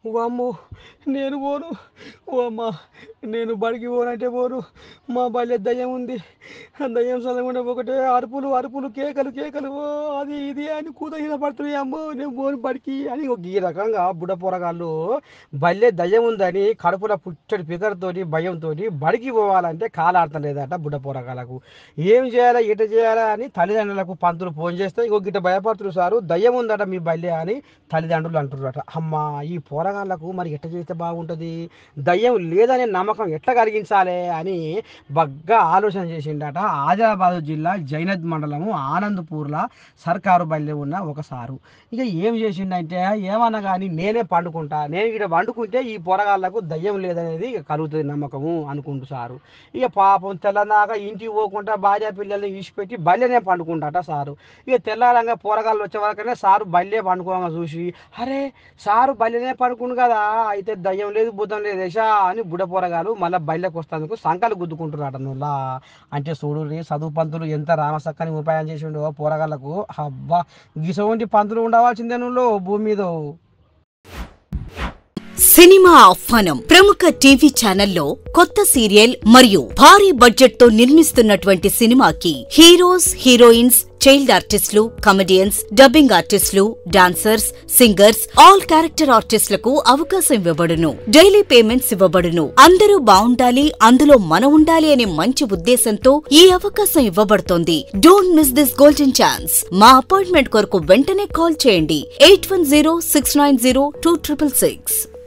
వామ్మో! నేను పోను. ఓ అమ్మ! నేను బడికి పోనంటే పోను. మా బల్లె దయ్యం ఉంది. ఆ దయ్యం సల్లగుండా ఒకటే అరుపులు, అరుపులు, కేకలు, కేకలు. ఓ అది ఇది అని కూత మీద పడుతున్నాయి. అమ్మో! నేను పోను బడికి అని ఈ రకంగా బుడ్డ పోరగాళ్ళు బల్లె దయ్యం ఉందని కడుపులో పుట్టెడు ఫికర్‌తోని, భయంతోని బడికి పోవాలంటే కాలాడతలేదట బుడ్డ పోరగాళ్ళకు. ఏం చేయాలా? ఎటు చేయాలా? అని తల్లిదండ్రులకు పంతులు ఫోన్ చేస్తే, "ఇగో గిట్ట భయపడుతుర్రు సారు. దయ్యం ఉందట మీ బల్లె" అని తల్లిదండ్రులు అంటుర్రట. అమ్మా! ఈ పోరగాళ్ళకు మరి ఎట్ట చేస్తే బాగుంటది? దయ్యం లేదనే నమ్మకం ఎట్లా కలిగించాలే అని బగ్గా ఆలోచన చేసిండట. ఆదిలాబాద్ జిల్లా జైనథ్ మండలము ఆనంద్‌పూర్‌ల సర్కారు బల్లె ఉన్న ఒక సారు. ఇక ఏం చేసిండంటే ఏమన్నా గాని నేనే పండుకుంటా. నేను ఈడ పండుకుంటే ఈ పోరగాళ్ళకు దయ్యం లేదనేది ఇక కలుగుతది నమ్మకము అనుకుండు సారు. ఇక పాపం తెల్లదాకా ఇంటికి పోకుండా భార్య పిల్లల్ని విడిచిపెట్టి బల్లెనే పండుకుంటాట సారు. ఇక తెల్లారంగా పోరగాళ్ళు వచ్చే వరకనే సారు బల్లె పండుకోంగా చూసి, అరే సారు బల్లెనే పడుకుండు కదా, అయితే దయ్యం లేదు భూతం లేదు యశా అని బుడ్డ పోరగాలు మళ్ళీ బయటకు వస్తేందుకు సంకలు గుద్దుకుంటున్నారట నువ్వులా. అంటే చూడుర్రి చదువు పంతులు ఎంత రామసక్కని ఉపాయం చేసిండో పోరగాళ్ళకు. అబ్బా! గిసవంటి పంతులు ఉండవలసిందే నువ్వు భూమి మీద. సినిమా ఆహ్వానం. ప్రముఖ టీవీ ఛానల్లో కొత్త సీరియల్ మరియు భారీ బడ్జెట్ తో నిర్మిస్తున్నటువంటి సినిమాకి హీరోస్, హీరోయిన్స్, చైల్డ్ ఆర్టిస్టులు, కమెడియన్స్, డబ్బింగ్ ఆర్టిస్టులు, డాన్సర్స్, సింగర్స్, ఆల్ క్యారెక్టర్ ఆర్టిస్టులకు అవకాశం ఇవ్వబడును. డైలీ పేమెంట్స్ ఇవ్వబడును. అందరూ బావుండాలి, అందులో మనం ఉండాలి అనే మంచి ఉద్దేశంతో ఈ అవకాశం ఇవ్వబడుతోంది. Don't miss this golden chance. మా అపాయింట్మెంట్ కొరకు వెంటనే కాల్ చేయండి 8106902666.